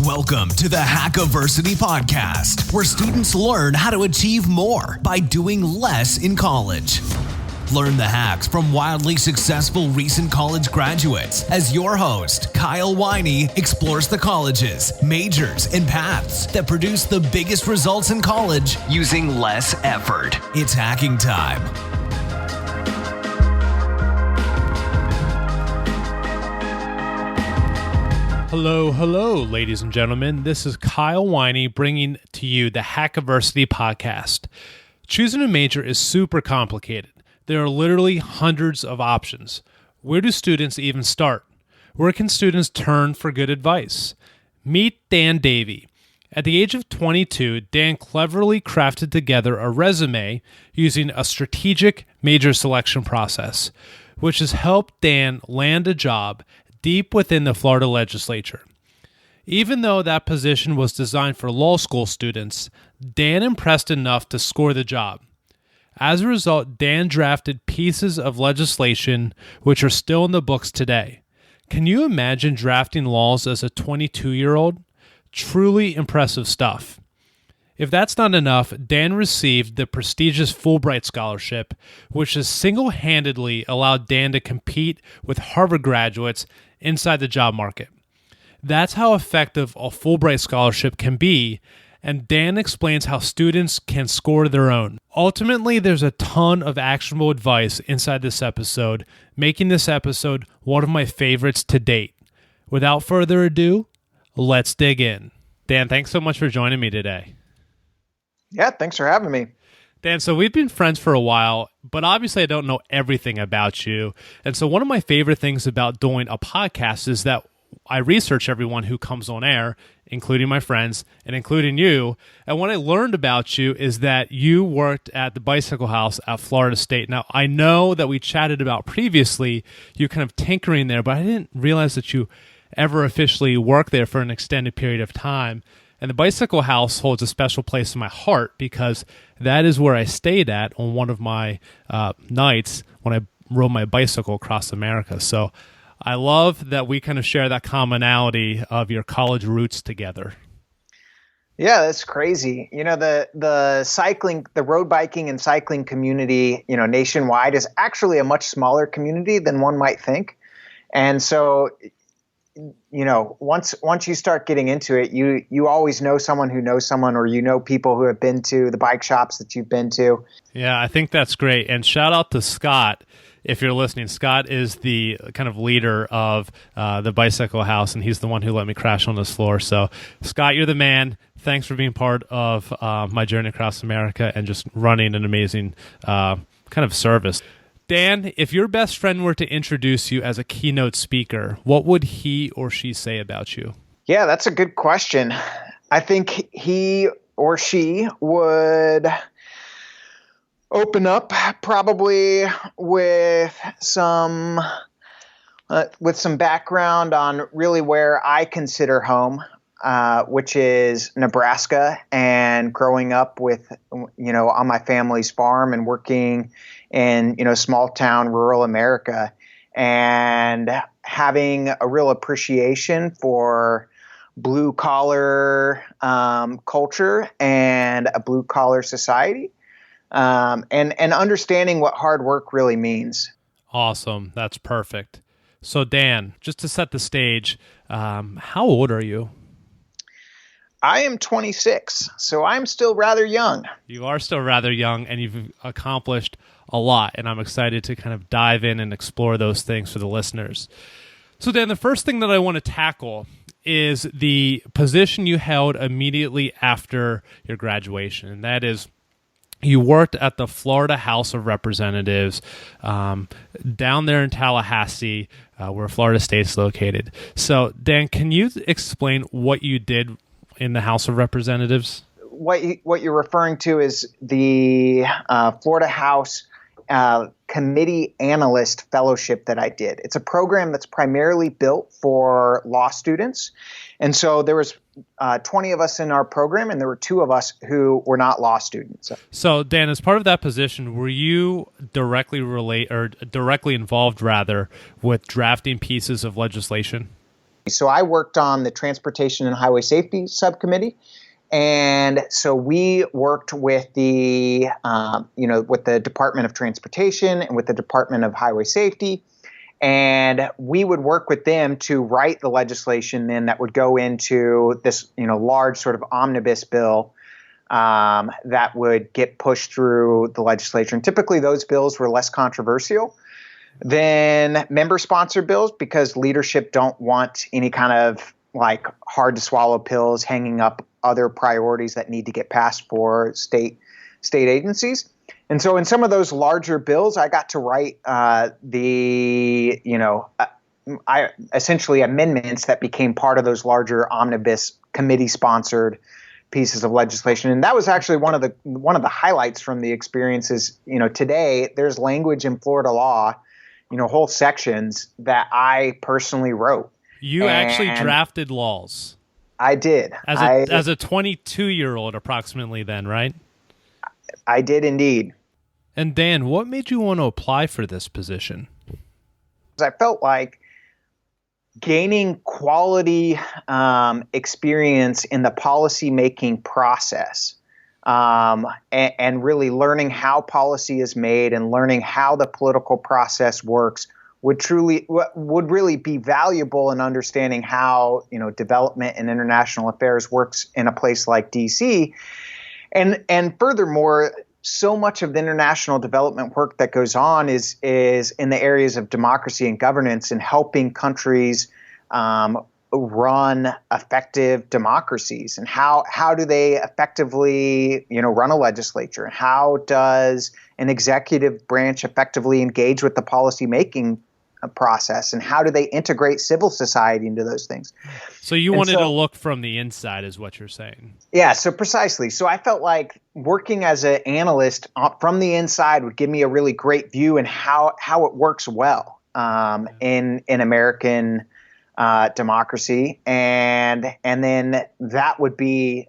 Welcome to the Hackiversity Podcast, where students learn how to achieve more by doing less in college. Learn the hacks from wildly successful recent college graduates as your host, Kyle Winey, explores the colleges, majors, and paths that produce the biggest results in college using less effort. It's hacking time. Hello, ladies and gentlemen. This is Kyle Winey bringing to you the Hackiversity Podcast. Choosing a major is super complicated. There are literally hundreds of options. Where do students even start? Where can students turn for good advice? Meet Dan Davy. At the age of 22, Dan cleverly crafted together a resume using a strategic major selection process, which has helped Dan land a job deep within the Florida legislature. Even though that position was designed for law school students, Dan impressed enough to score the job. As a result, Dan drafted pieces of legislation which are still in the books today. Can you imagine drafting laws as a 22-year-old? Truly impressive stuff. If that's not enough, Dan received the prestigious Fulbright Scholarship, which has single-handedly allowed Dan to compete with Harvard graduates inside the job market. That's how effective a Fulbright Scholarship can be, and Dan explains how students can score their own. Ultimately, there's a ton of actionable advice inside this episode, making this episode one of my favorites to date. Without further ado, let's dig in. Dan, thanks so much for joining me today. Yeah, thanks for having me. Dan, so we've been friends for a while, but obviously I don't know everything about you. And so one of my favorite things about doing a podcast is that I research everyone who comes on air, including my friends and including you. And what I learned about you is that you worked at the Bicycle House at Florida State. Now, I know that we chatted about previously you kind of tinkering there, but I didn't realize that you ever officially worked there for an extended period of time. And the Bicycle House holds a special place in my heart because that is where I stayed at on one of my nights when I rode my bicycle across America. So I love that we kind of share that commonality of your college roots together. Yeah, that's crazy. You know, the cycling, the road biking and cycling community, nationwide is actually a much smaller community than one might think. And so, once you start getting into it, you always know someone who knows someone, or people who have been to the bike shops that you've been to. Yeah, I think that's great. And shout out to Scott. If you're listening, Scott is the kind of leader of the Bicycle House, and he's the one who let me crash on this floor. So, Scott, you're the man. Thanks for being part of my journey across America and just running an amazing kind of service. Dan, if your best friend were to introduce you as a keynote speaker, what would he or she say about you? Yeah, that's a good question. I think he or she would open up probably with some background on really where I consider home, which is Nebraska, and growing up with, on my family's farm and working in, small town, rural America, and having a real appreciation for blue collar culture and a blue collar society. And understanding what hard work really means. Awesome. That's perfect. So Dan, just to set the stage, how old are you? I am 26, so I'm still rather young. You are still rather young, and you've accomplished a lot, and I'm excited to kind of dive in and explore those things for the listeners. So Dan, the first thing that I want to tackle is the position you held immediately after your graduation, and that is you worked at the Florida House of Representatives down there in Tallahassee, where Florida State is located. So, Dan, can you explain what you did in the House of Representatives? What you're referring to is the Florida House Committee Analyst Fellowship that I did. It's a program that's primarily built for law students. And so there was 20 of us in our program, and there were 2 of us who were not law students. So, Dan, as part of that position, were you directly involved with drafting pieces of legislation? So I worked on the Transportation and Highway Safety Subcommittee. And so we worked with with the Department of Transportation and with the Department of Highway Safety. And we would work with them to write the legislation then that would go into this, large sort of omnibus bill that would get pushed through the legislature. And typically those bills were less controversial than member-sponsored bills because leadership don't want any kind of like hard-to-swallow pills hanging up other priorities that need to get passed for state agencies. And so in some of those larger bills, I got to write essentially amendments that became part of those larger omnibus committee-sponsored pieces of legislation. And that was actually one of the highlights from the experiences. Today there's language in Florida law, whole sections that I personally wrote. You actually drafted laws. I did. As a 22-year-old approximately then, right? I did indeed. And Dan, what made you want to apply for this position? I felt like gaining quality experience in the policy-making process and really learning how policy is made and learning how the political process works would really be valuable in understanding how development and international affairs works in a place like DC. And furthermore, so much of the international development work that goes on is in the areas of democracy and governance and helping countries run effective democracies. And how do they effectively run a legislature? How does an executive branch effectively engage with the policy making process, and how do they integrate civil society into those things? So you wanted to look from the inside is what you're saying. Yeah, so precisely. So I felt like working as an analyst from the inside would give me a really great view in how it works well in American democracy, and then that would be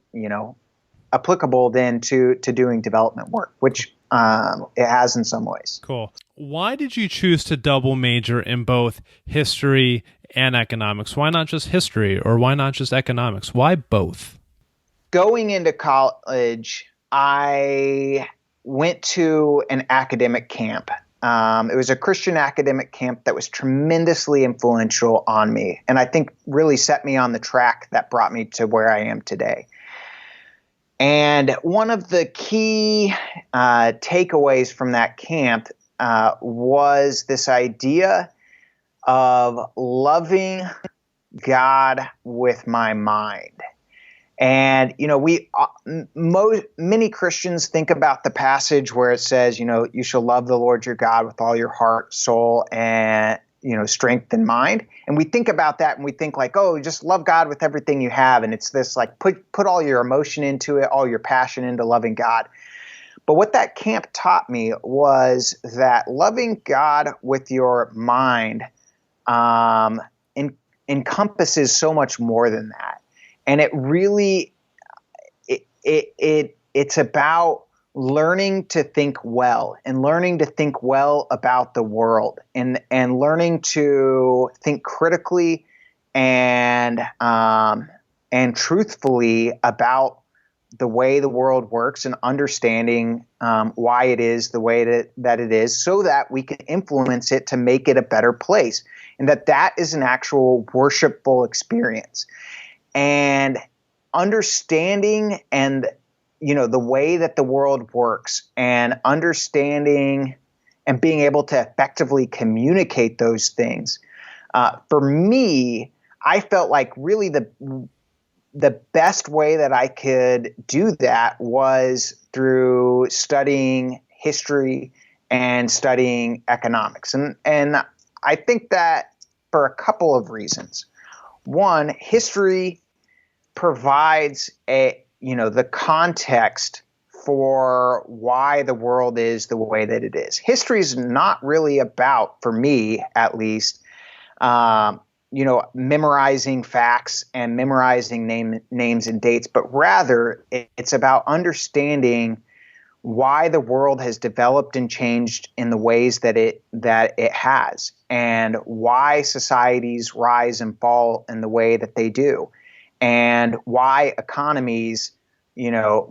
applicable then to doing development work, which it has in some ways. Cool. Why did you choose to double major in both history and economics? Why not just history, or why not just economics? Why both? Going into college, I went to an academic camp. It was a Christian academic camp that was tremendously influential on me, and I think really set me on the track that brought me to where I am today. And one of the key takeaways from that camp was this idea of loving God with my mind. And, many Christians think about the passage where it says, you shall love the Lord your God with all your heart, soul, and, strength and mind. And we think about that and we think like, oh, just love God with everything you have. And it's this like, put all your emotion into it, all your passion into loving God. But what that camp taught me was that loving God with your mind encompasses so much more than that. And it really, it's about learning to think well and learning to think well about the world and learning to think critically and truthfully about the way the world works and understanding why it is the way that it is, so that we can influence it to make it a better place, and that is an actual worshipful experience. And understanding and the way that the world works and understanding and being able to effectively communicate those things. For me, I felt like really the best way that I could do that was through studying history and studying economics. And I think that for a couple of reasons. One, history provides the context for why the world is the way that it is. History is not really about, for me at least, memorizing facts and memorizing names and dates, but rather it's about understanding why the world has developed and changed in the ways that it has, and why societies rise and fall in the way that they do, and why economies,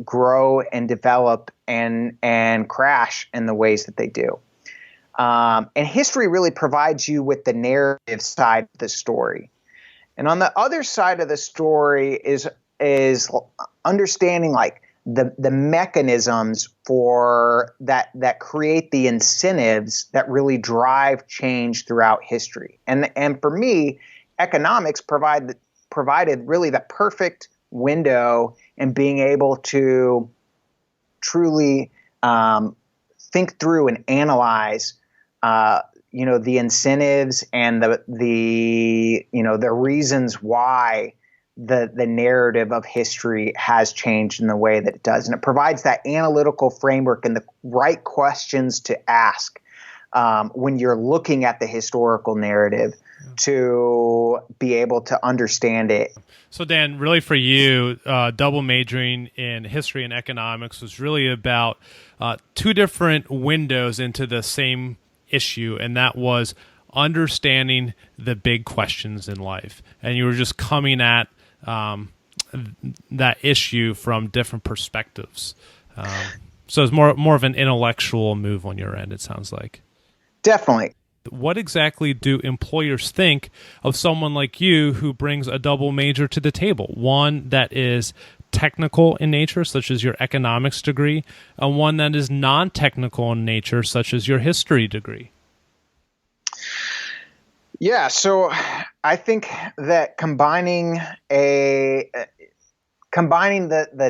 grow and develop and crash in the ways that they do. And history really provides you with the narrative side of the story. And on the other side of the story is understanding like the mechanisms for that create the incentives that really drive change throughout history. And for me, economics provided really the perfect window in being able to truly think through and analyze the incentives and the reasons why the narrative of history has changed in the way that it does. And it provides that analytical framework and the right questions to ask when you're looking at the historical narrative to be able to understand it. So Dan, really for you, double majoring in history and economics was really about two different windows into the same issue, and that was understanding the big questions in life. And you were just coming at that issue from different perspectives. So it's more of an intellectual move on your end, it sounds like. Definitely. What exactly do employers think of someone like you who brings a double major to the table? One that is technical in nature, such as your economics degree, and one that is non-technical in nature, such as your history degree. Yeah, so I think that combining the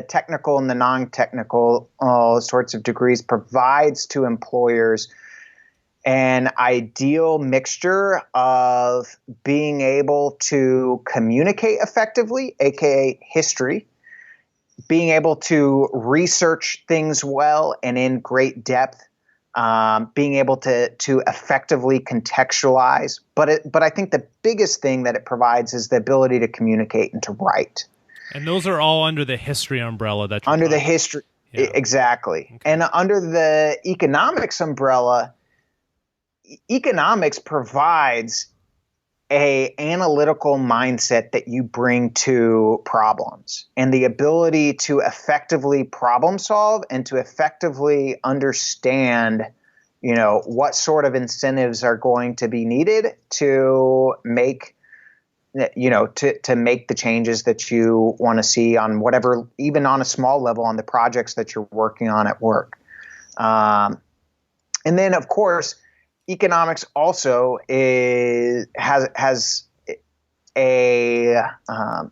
technical and the non-technical sorts of degrees provides to employers an ideal mixture of being able to communicate effectively, aka history, being able to research things well and in great depth, being able to effectively contextualize. But I think the biggest thing that it provides is the ability to communicate and to write. And those are all under the history umbrella that you're under talking. The history, Yeah. Exactly. Okay. And under the economics umbrella, economics provides a analytical mindset that you bring to problems and the ability to effectively problem solve and to effectively understand, what sort of incentives are going to be needed to make, to make the changes that you want to see on whatever, even on a small level on the projects that you're working on at work. And then of course, economics also has a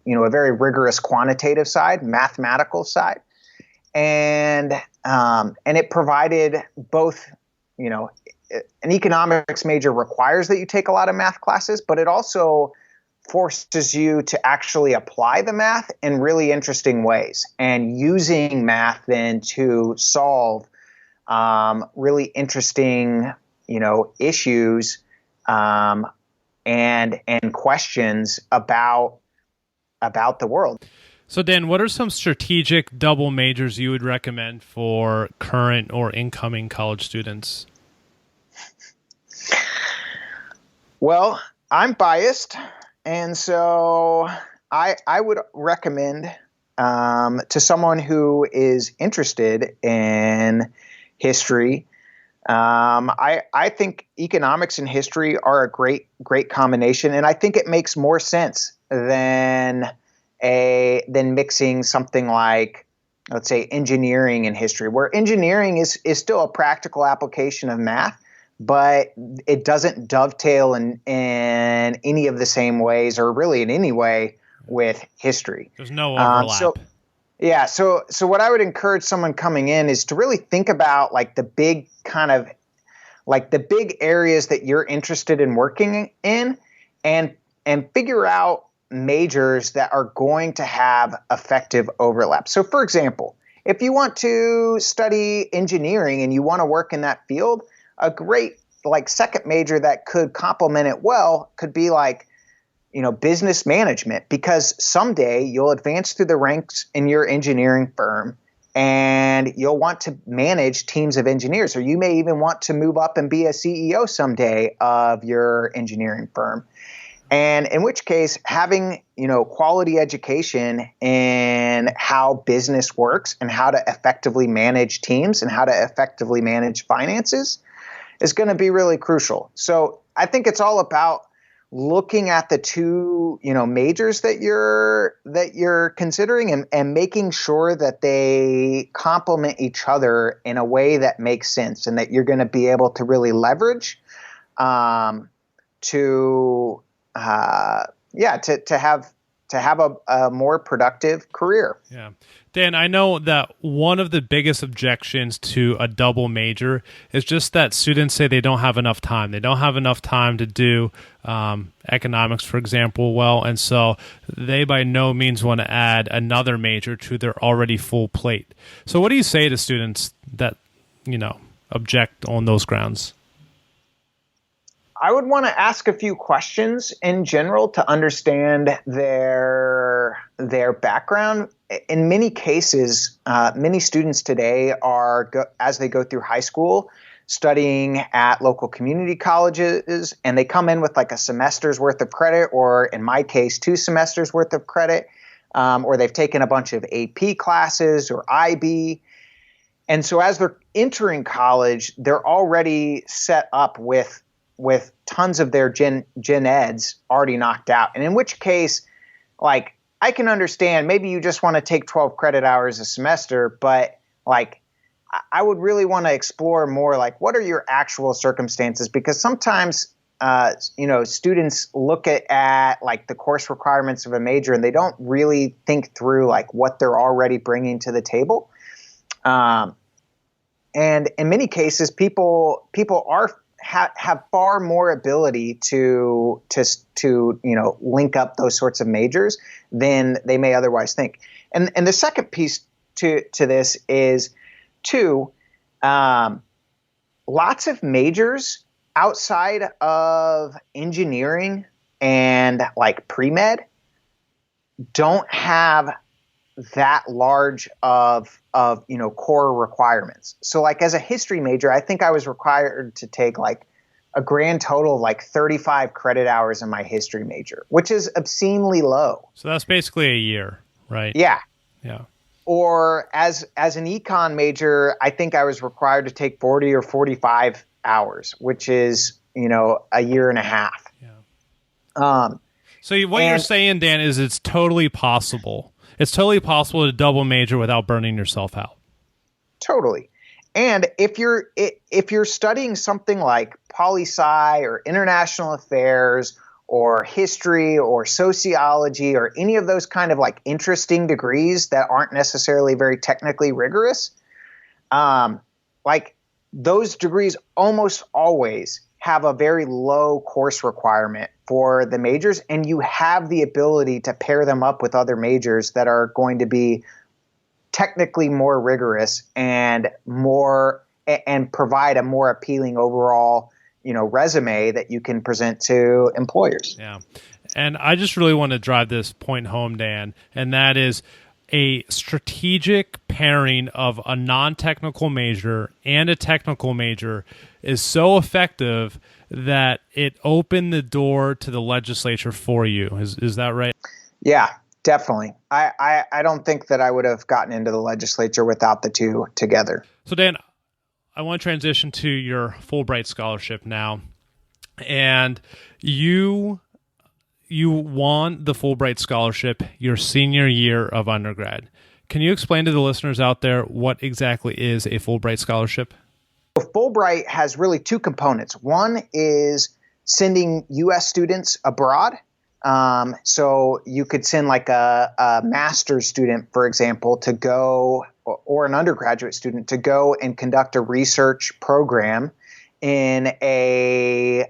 very rigorous quantitative side, mathematical side, and it provided both. An economics major requires that you take a lot of math classes, but it also forces you to actually apply the math in really interesting ways and using math then to solve really interesting issues and questions about the world. So Dan, what are some strategic double majors you would recommend for current or incoming college students? Well, I'm biased, and so I would recommend to someone who is interested in history. I think economics and history are a great combination, and I think it makes more sense than mixing something like, let's say, engineering and history, where engineering is still a practical application of math, but it doesn't dovetail in any of the same ways, or really in any way, with history. There's no overlap. So what I would encourage someone coming in is to really think about like the big areas that you're interested in working in, and figure out majors that are going to have effective overlap. So for example, if you want to study engineering and you want to work in that field, a great second major that could complement it well could be business management, because someday you'll advance through the ranks in your engineering firm and you'll want to manage teams of engineers, or you may even want to move up and be a CEO someday of your engineering firm. And in which case, having, quality education in how business works and how to effectively manage teams and how to effectively manage finances is going to be really crucial. So I think it's all about looking at the two, majors that you're considering and making sure that they complement each other in a way that makes sense and that you're going to be able to really leverage to have a more productive career. Yeah. Dan, I know that one of the biggest objections to a double major is just that students say they don't have enough time. They don't have enough time to do economics, for example, well, and so they by no means want to add another major to their already full plate. So what do you say to students that, object on those grounds? I would want to ask a few questions in general to understand their background. In many cases, many students today are, as they go through high school, studying at local community colleges, and they come in with like a semester's worth of credit, or in my case, 2 semesters worth of credit, or they've taken a bunch of AP classes or IB. And so as they're entering college, they're already set up with tons of their gen eds already knocked out. And in which case, like, I can understand maybe you just want to take 12 credit hours a semester, but like, I would really want to explore more, like, what are your actual circumstances? Because sometimes, students look at like the course requirements of a major and they don't really think through like what they're already bringing to the table. And in many cases, people have far more ability to link up those sorts of majors than they may otherwise think. And the second piece to this is lots of majors outside of engineering and like pre-med don't have that large of core requirements. So like as a history major, I think I was required to take like a grand total of like 35 credit hours in my history major, which is obscenely low. So that's basically a year, right? Yeah. Yeah. Or as an econ major, I think I was required to take 40 or 45 hours, which is, a year and a half. Yeah. So what you're saying, Dan, is it's totally possible. It's totally possible to double major without burning yourself out. Totally. And if you're studying something like poli-sci or international affairs or history or sociology or any of those kind of like interesting degrees that aren't necessarily very technically rigorous, like those degrees almost always have a very low course requirement for the majors, and you have the ability to pair them up with other majors that are going to be technically more rigorous and provide a more appealing overall, resume that you can present to employers. Yeah. And I just really want to drive this point home, Dan, and that is a strategic pairing of a non-technical major and a technical major is so effective that it opened the door to the legislature for you. Is that right? Yeah, definitely. I don't think that I would have gotten into the legislature without the two together. So Dan, I want to transition to your Fulbright scholarship now. And you won the Fulbright scholarship your senior year of undergrad. Can you explain to the listeners out there what exactly is a Fulbright scholarship? Fulbright has really 2 components. One is sending U.S. students abroad. So you could send like a master's student, for example, to go, or an undergraduate student to go and conduct a research program in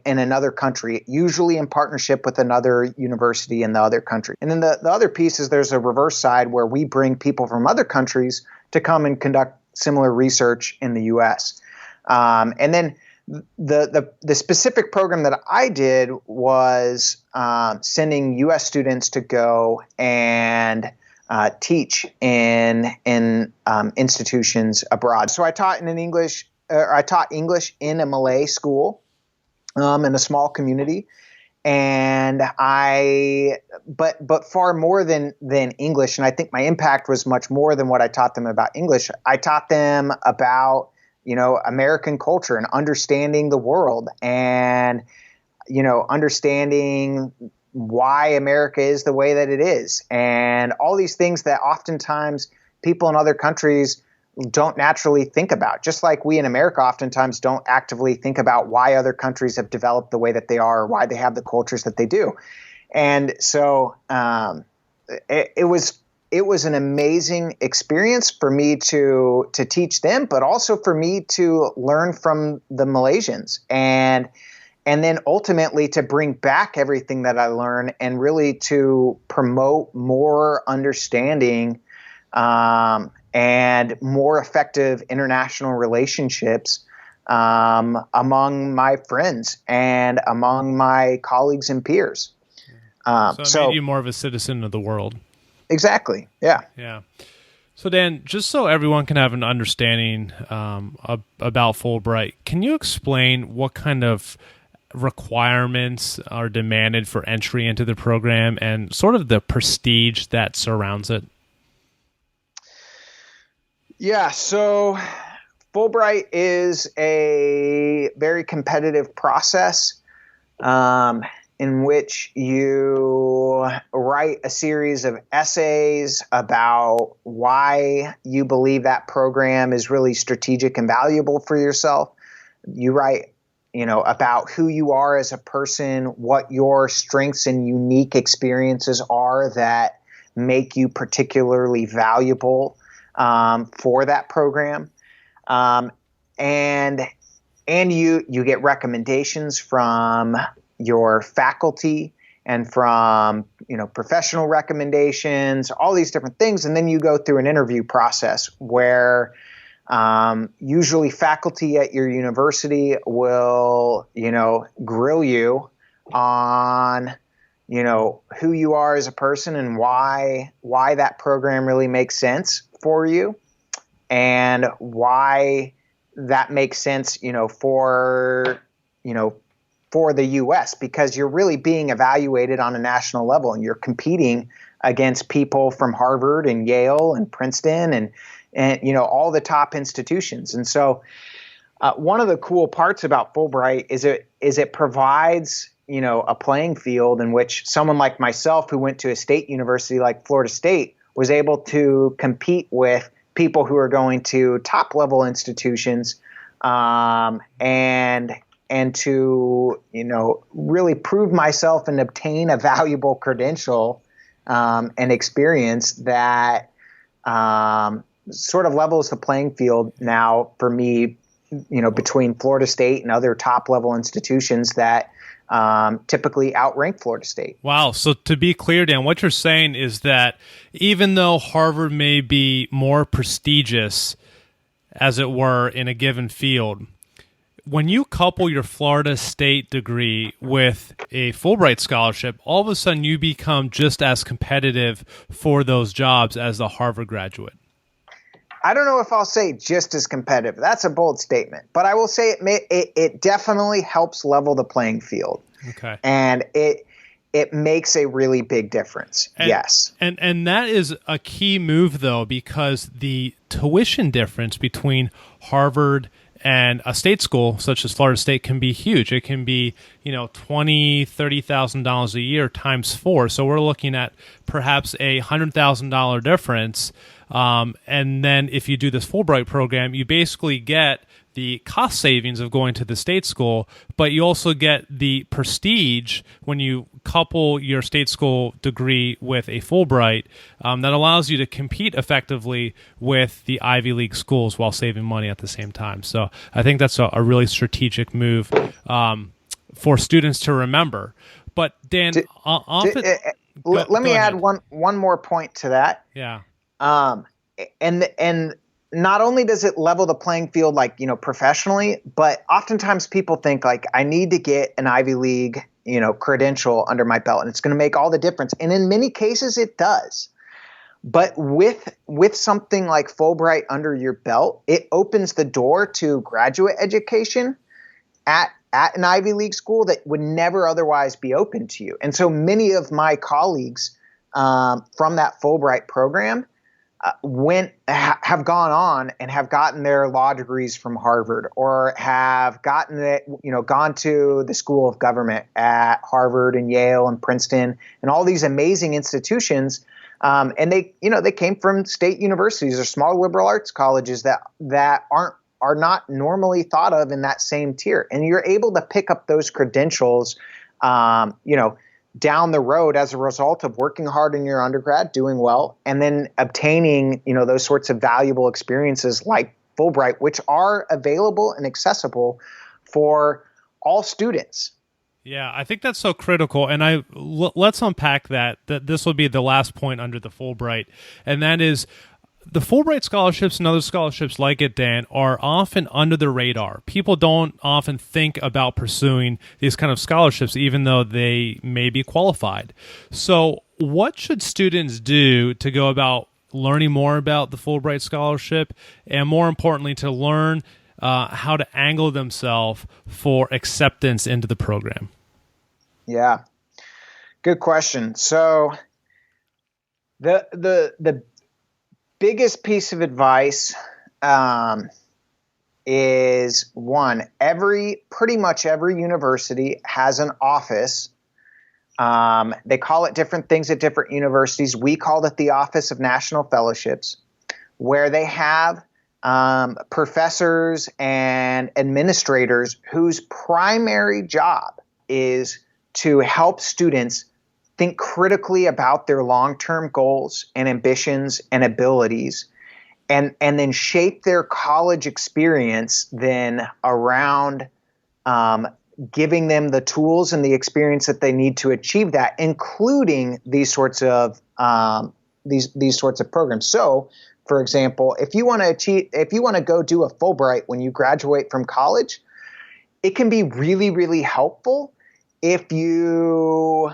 another country, usually in partnership with another university in the other country. And then the other piece is there's a reverse side where we bring people from other countries to come and conduct similar research in the U.S. And then the specific program that I did was sending U.S. students to go and teach in institutions abroad. So I taught I taught English in a Malay school in a small community. And but far more than English, and I think my impact was much more than what I taught them about English. I taught them about, American culture and understanding the world, and, understanding why America is the way that it is, and all these things that oftentimes people in other countries don't naturally think about, just like we in America oftentimes don't actively think about why other countries have developed the way that they are, or why they have the cultures that they do. And so it was an amazing experience for me to teach them, but also for me to learn from the Malaysians, and then ultimately to bring back everything that I learned and really to promote more understanding and more effective international relationships among my friends and among my colleagues and peers. So it made you more of a citizen of the world. Exactly. Yeah. Yeah. So Dan, just so everyone can have an understanding about Fulbright, can you explain what kind of requirements are demanded for entry into the program and sort of the prestige that surrounds it? Yeah, so Fulbright is a very competitive process in which you write a series of essays about why you believe that program is really strategic and valuable for yourself. You write, about who you are as a person, what your strengths and unique experiences are that make you particularly valuable for that program, and you get recommendations from your faculty and from professional recommendations, all these different things, and then you go through an interview process where usually faculty at your university will grill you on who you are as a person and why that program really makes sense for you, and why that makes sense, for the U.S., because you're really being evaluated on a national level, and you're competing against people from Harvard and Yale and Princeton and all the top institutions. And so one of the cool parts about Fulbright is it provides a playing field in which someone like myself, who went to a state university like Florida State, was able to compete with people who are going to top level institutions, and to really prove myself and obtain a valuable credential and experience that sort of levels the playing field now for me, between Florida State and other top level institutions that typically outrank Florida State. Wow. So to be clear, Dan, what you're saying is that even though Harvard may be more prestigious, as it were, in a given field, when you couple your Florida State degree with a Fulbright scholarship, all of a sudden you become just as competitive for those jobs as the Harvard graduate. I don't know if I'll say just as competitive. That's a bold statement, but I will say it definitely helps level the playing field. Okay. And it makes a really big difference. Yes. And that is a key move, though, because the tuition difference between Harvard and a state school such as Florida State can be huge. It can be, $20,000, $30,000 a year times 4. So we're looking at perhaps a $100,000 difference. And then if you do this Fulbright program, you basically get the cost savings of going to the state school, but you also get the prestige when you couple your state school degree with a Fulbright that allows you to compete effectively with the Ivy League schools while saving money at the same time. So I think that's a really strategic move for students to remember. But Dan, let me add one more point to that. Yeah. And not only does it level the playing field, professionally, but oftentimes people think I need to get an Ivy League, credential under my belt, and it's going to make all the difference. And in many cases it does. But with something like Fulbright under your belt, it opens the door to graduate education at an Ivy League school that would never otherwise be open to you. And so many of my colleagues from that Fulbright program have gone on and have gotten their law degrees from Harvard, or have gone to the School of Government at Harvard and Yale and Princeton and all these amazing institutions. And they came from state universities or small liberal arts colleges that are not normally thought of in that same tier. And you're able to pick up those credentials, down the road as a result of working hard in your undergrad, doing well, and then obtaining, those sorts of valuable experiences like Fulbright, which are available and accessible for all students. Yeah, I think that's so critical, and let's unpack that this will be the last point under the Fulbright, and that is the Fulbright scholarships and other scholarships like it, Dan, are often under the radar. People don't often think about pursuing these kind of scholarships, even though they may be qualified. So what should students do to go about learning more about the Fulbright scholarship, and more importantly, to learn how to angle themselves for acceptance into the program? Yeah, good question. So the biggest piece of advice is one: pretty much every university has an office. They call it different things at different universities. We called it the Office of National Fellowships, where they have professors and administrators whose primary job is to help students think critically about their long-term goals and ambitions and abilities, and then shape their college experience then around giving them the tools and the experience that they need to achieve that, including these sorts of programs. So, for example, if you want to go do a Fulbright when you graduate from college, it can be really, really helpful if you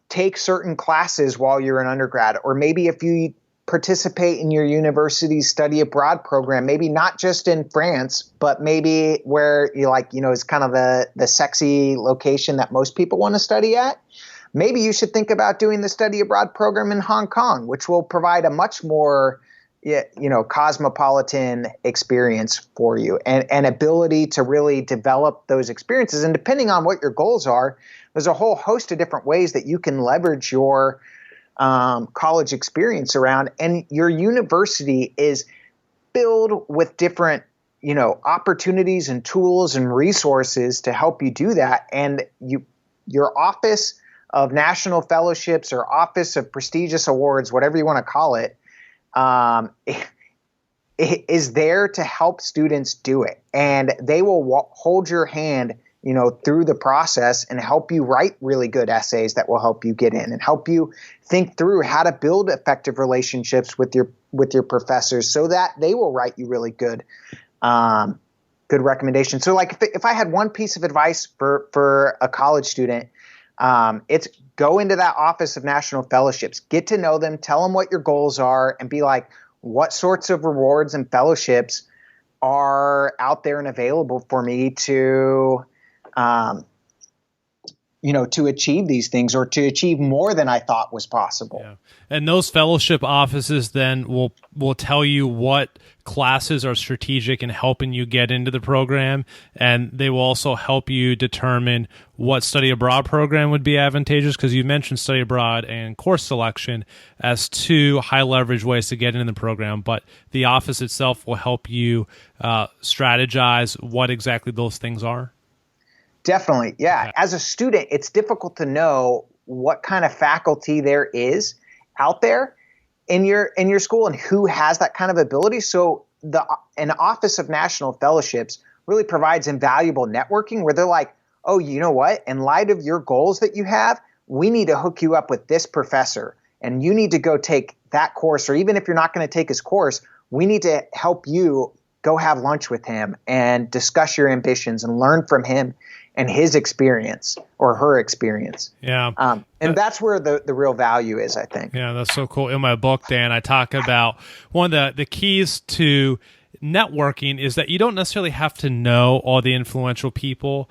take certain classes while you're an undergrad, or maybe if you participate in your university's study abroad program, maybe not just in France, but maybe where is kind of the sexy location that most people want to study at. Maybe you should think about doing the study abroad program in Hong Kong, which will provide a much more cosmopolitan experience for you, and ability to really develop those experiences. And depending on what your goals are, there's a whole host of different ways that you can leverage your college experience around. And your university is filled with different, opportunities and tools and resources to help you do that. And your Office of National Fellowships or Office of Prestigious Awards, whatever you want to call it, is there to help students do it. And they will hold your hand, through the process, and help you write really good essays that will help you get in, and help you think through how to build effective relationships with your professors, so that they will write you really good recommendations. So like if I had one piece of advice for a college student, it's go into that Office of National Fellowships, get to know them, tell them what your goals are, and be like, what sorts of rewards and fellowships are out there and available for me to to achieve these things, or to achieve more than I thought was possible. Yeah. And those fellowship offices then will tell you what classes are strategic in helping you get into the program, and they will also help you determine what study abroad program would be advantageous, because you mentioned study abroad and course selection as two high leverage ways to get into the program, but the office itself will help you strategize what exactly those things are. Definitely. Yeah. Okay. As a student, it's difficult to know what kind of faculty there is out there in your school and who has that kind of ability. So an Office of National Fellowships really provides invaluable networking, where they're like, oh, you know what? In light of your goals that you have, we need to hook you up with this professor, and you need to go take that course. Or even if you're not going to take his course, we need to help you go have lunch with him and discuss your ambitions and learn from him and his experience or her experience. Yeah. And that's where the real value is, I think. Yeah, that's so cool. In my book, Dan, I talk about one of the keys to networking is that you don't necessarily have to know all the influential people,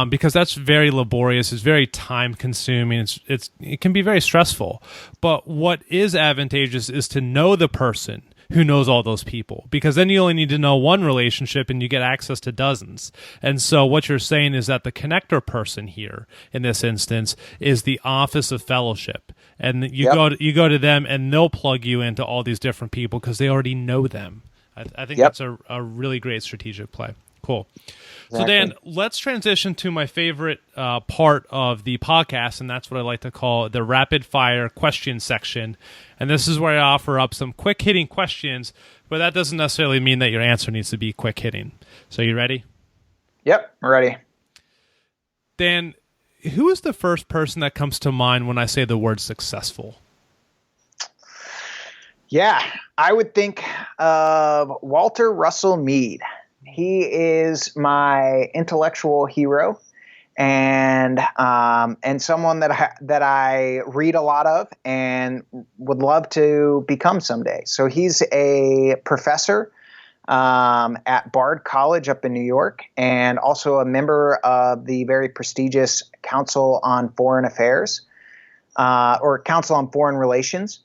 because that's very laborious. It's very time consuming. It can be very stressful. But what is advantageous is to know the person who knows all those people, because then you only need to know one relationship and you get access to dozens. And so what you're saying is that the connector person here in this instance is the Office of Fellowship, and you go to them and they'll plug you into all these different people because they already know them. I think that's a really great strategic play. Cool. Exactly. So Dan, let's transition to my favorite part of the podcast, and that's what I like to call the rapid fire question section. And this is where I offer up some quick hitting questions, but that doesn't necessarily mean that your answer needs to be quick hitting. So you ready? Yep, I'm ready. Dan, who is the first person that comes to mind when I say the word successful? Yeah, I would think of Walter Russell Mead. He is my intellectual hero, and someone that I read a lot of and would love to become someday. So he's a professor at Bard College up in New York, and also a member of the very prestigious Council on Foreign Affairs, or Council on Foreign Relations.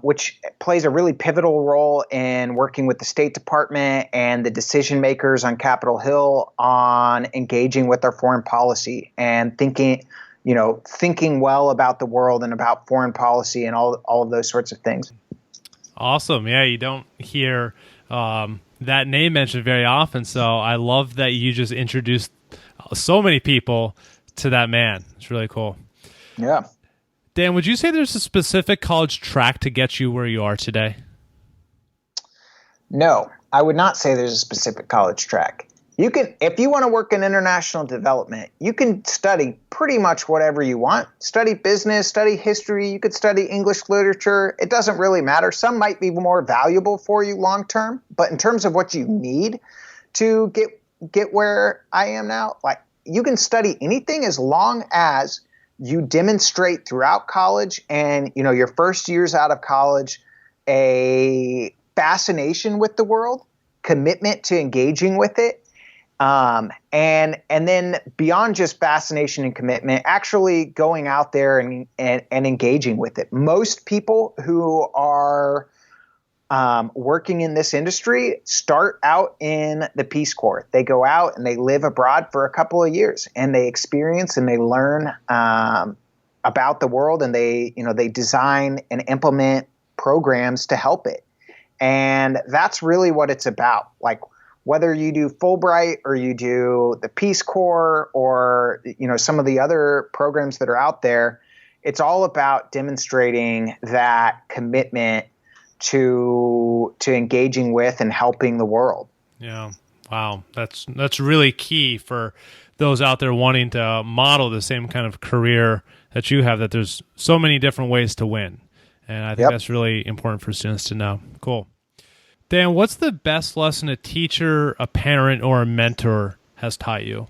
Which plays a really pivotal role in working with the State Department and the decision makers on Capitol Hill on engaging with our foreign policy and thinking well about the world and about foreign policy and all of those sorts of things. Awesome. Yeah, you don't hear that name mentioned very often, so I love that you just introduced so many people to that man. It's really cool. Yeah. Dan, would you say there's a specific college track to get you where you are today? No, I would not say there's a specific college track. You can, if you want to work in international development, you can study pretty much whatever you want. Study business, study history, you could study English literature. It doesn't really matter. Some might be more valuable for you long term, but in terms of what you need to get where I am now, like, you can study anything as long as you demonstrate throughout college and, your first years out of college, a fascination with the world, commitment to engaging with it, and then beyond just fascination and commitment, actually going out there and engaging with it. Most people who are working in this industry start out in the Peace Corps. They go out and they live abroad for a couple of years, and they experience and they learn about the world, and they design and implement programs to help it. And that's really what it's about. Like, whether you do Fulbright or you do the Peace Corps or some of the other programs that are out there, it's all about demonstrating that commitment to engaging with and helping the world. Yeah. Wow. That's really key for those out there wanting to model the same kind of career that you have, that there's so many different ways to win. And I think that's really important for students to know. Cool. Dan, what's the best lesson a teacher, a parent, or a mentor has taught you?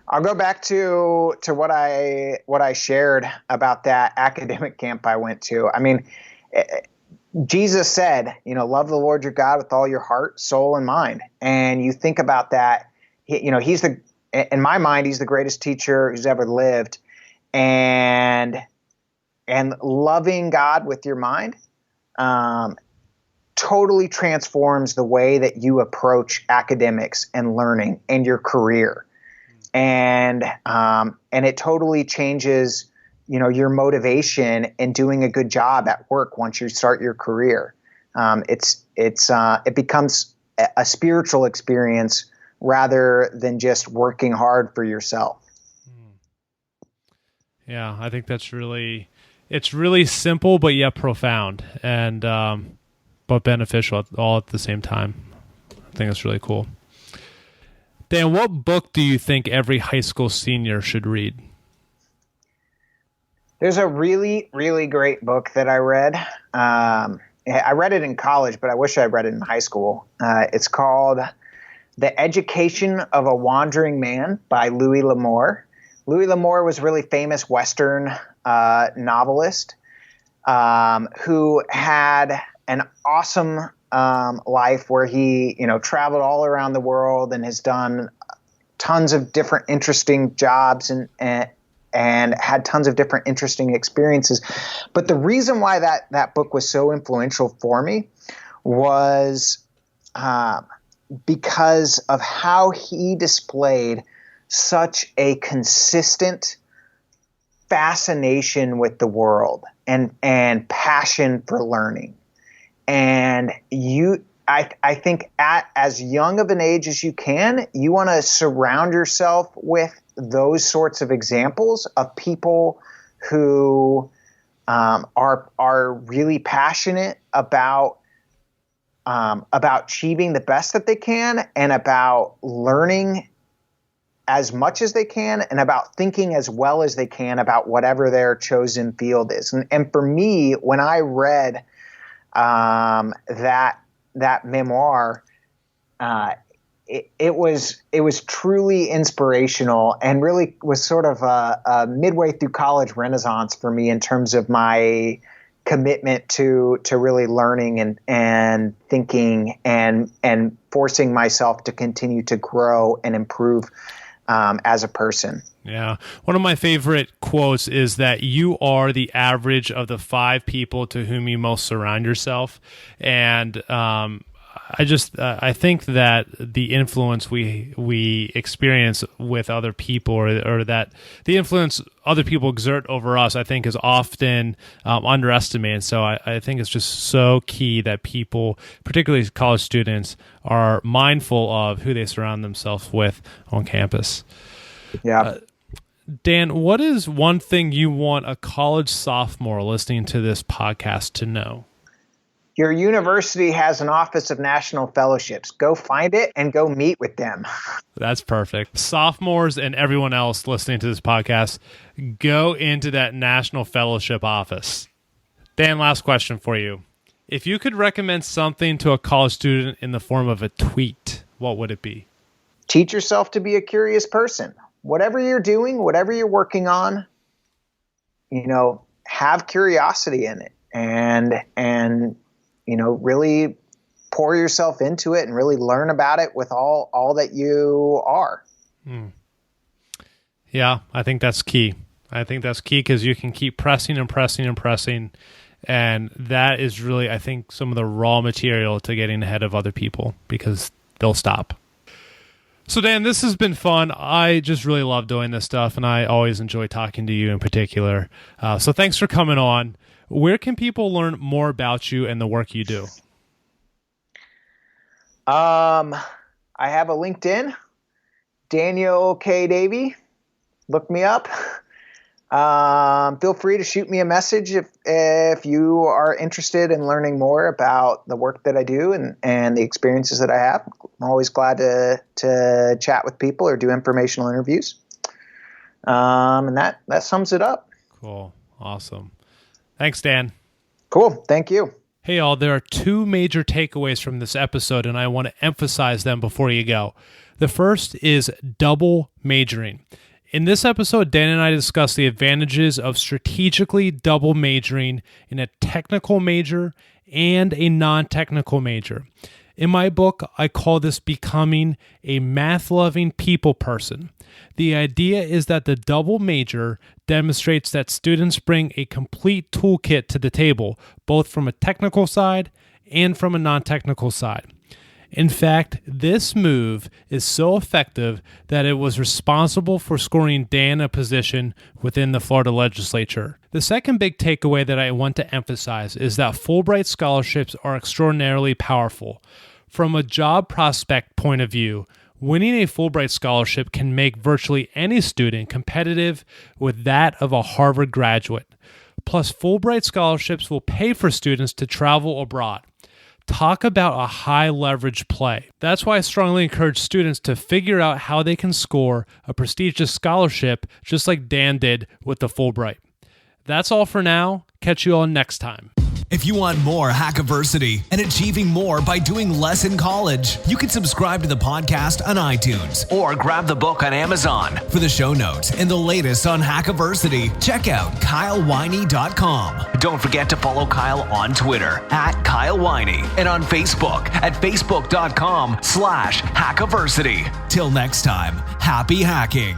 I'll go back to what I shared about that academic camp I went to. I mean, Jesus said, love the Lord your God with all your heart, soul, and mind. And you think about that, he's in my mind, he's the greatest teacher who's ever lived. And loving God with your mind totally transforms the way that you approach academics and learning and your career. And it totally changes your motivation in doing a good job at work once you start your career. It becomes a spiritual experience rather than just working hard for yourself. Yeah, I think it's really simple, but yet profound, and but beneficial all at the same time. I think that's really cool. Dan, what book do you think every high school senior should read? There's a really, really great book that I read. I read it in college, but I wish I read it in high school. It's called The Education of a Wandering Man by Louis L'Amour. Louis L'Amour was a really famous Western novelist who had an awesome life where he, traveled all around the world and has done tons of different interesting jobs and had tons of different interesting experiences. But the reason why that book was so influential for me was because of how he displayed such a consistent fascination with the world and passion for learning. And I think at as young of an age as you can, you want to surround yourself with those sorts of examples of people who are really passionate about achieving the best that they can and about learning as much as they can and about thinking as well as they can about whatever their chosen field is. And for me, when I read that memoir, it was truly inspirational and really was sort of a midway through college renaissance for me in terms of my commitment to really learning and thinking and forcing myself to continue to grow and improve as a person. Yeah. One of my favorite quotes is that you are the average of the 5 people to whom you most surround yourself. And I think that the influence we experience with other people or that the influence other people exert over us, I think is often underestimated. So I think it's just so key that people, particularly college students, are mindful of who they surround themselves with on campus. Yeah. Dan, what is one thing you want a college sophomore listening to this podcast to know? Your university has an Office of National Fellowships. Go find it and go meet with them. That's perfect. Sophomores and everyone else listening to this podcast, go into that National Fellowship office. Dan, last question for you. If you could recommend something to a college student in the form of a tweet, what would it be? Teach yourself to be a curious person. Whatever you're doing, whatever you're working on, have curiosity in it and really pour yourself into it and really learn about it with all that you are. Yeah, I think that's key. Because you can keep pressing and pressing and pressing. And that is really, I think, some of the raw material to getting ahead of other people because they'll stop. So, Dan, this has been fun. I just really love doing this stuff, and I always enjoy talking to you in particular. So thanks for coming on. Where can people learn more about you and the work you do? I have a LinkedIn, Daniel K. Davy. Look me up. Feel free to shoot me a message if you are interested in learning more about the work that I do and the experiences that I have. I'm always glad to chat with people or do informational interviews. And that sums it up. Cool. Awesome. Thanks, Dan. Cool. Thank you. Hey, all, there are 2 major takeaways from this episode, and I want to emphasize them before you go. The first is double majoring. In this episode, Dan and I discuss the advantages of strategically double majoring in a technical major and a non-technical major. In my book, I call this becoming a math-loving people person. The idea is that the double major demonstrates that students bring a complete toolkit to the table, both from a technical side and from a non-technical side. In fact, this move is so effective that it was responsible for scoring Dan a position within the Florida legislature. The second big takeaway that I want to emphasize is that Fulbright scholarships are extraordinarily powerful. From a job prospect point of view, winning a Fulbright scholarship can make virtually any student competitive with that of a Harvard graduate. Plus, Fulbright scholarships will pay for students to travel abroad. Talk about a high leverage play. That's why I strongly encourage students to figure out how they can score a prestigious scholarship just like Dan did with the Fulbright. That's all for now. Catch you all next time. If you want more Hackiversity and achieving more by doing less in college, you can subscribe to the podcast on iTunes or grab the book on Amazon. For the show notes and the latest on Hackiversity, check out kylewiney.com. Don't forget to follow Kyle on Twitter @KyleWiney and on Facebook at facebook.com/Hackiversity. Till next time, happy hacking.